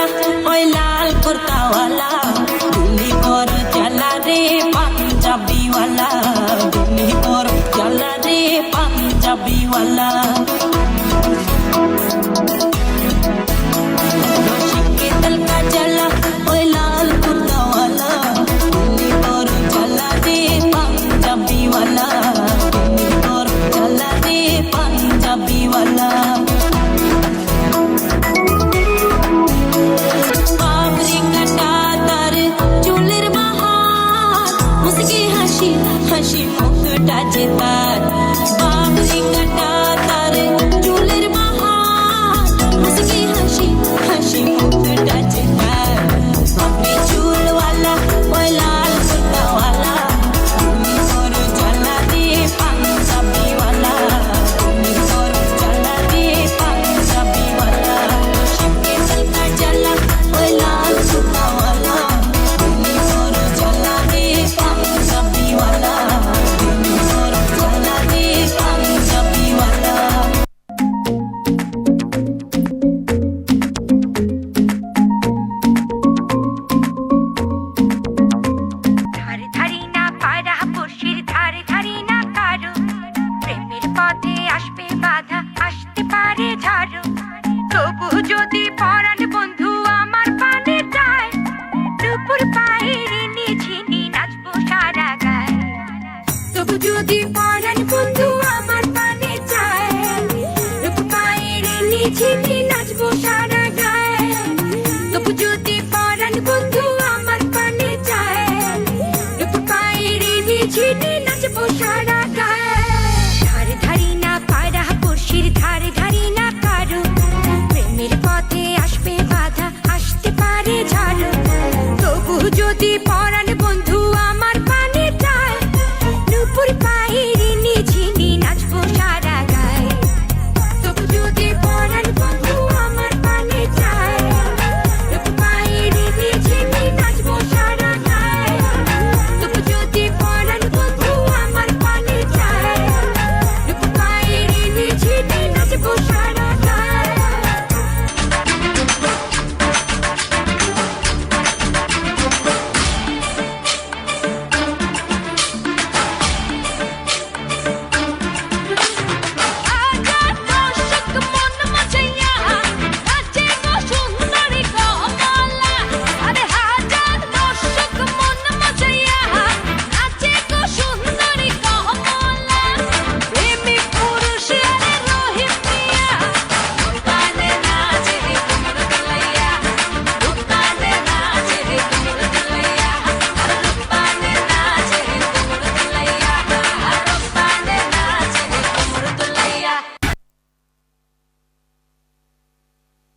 চালা ওই লাল কুর্তাওয়ালা, দিল্লি পর চালা রে পাঞ্জাবিওয়ালা, দিল্লি পর চালা রে পাঞ্জাবিওয়ালা। রশিকে তলকা চালা ওই লাল কুর্তাওয়ালা, দিল্লি পর চালা রে পাঞ্জাবিওয়ালা, দিল্লি পর চালা রে পাঞ্জাবিওয়ালা। হাসি মুখটা যে তার বাবরি কাটা তার চুলের বাহার, মুসকি হাসি হাসি মুখটা যে তার বাবরি চুলওয়ালা ওই লাল কুর্তাওয়ালা, তুমি তোর চালা রে পাঞ্জাবিওয়ালা, তুমি তোর চালা রে পাঞ্জাবিওয়ালা। শিবকে তলকা চালা ওই লাল কুর্তাওয়ালা, তুমি তোর চালা রে পাঞ্জাবিওয়ালা, তুমি তোর চালা রে পাঞ্জাবিওয়ালা। ধারে ধারি না পারা পড়শির ধারে ধারি না কারো, প্রেমের পথে আসবে বাধা আসতে পারে ঝড়, তবু যদি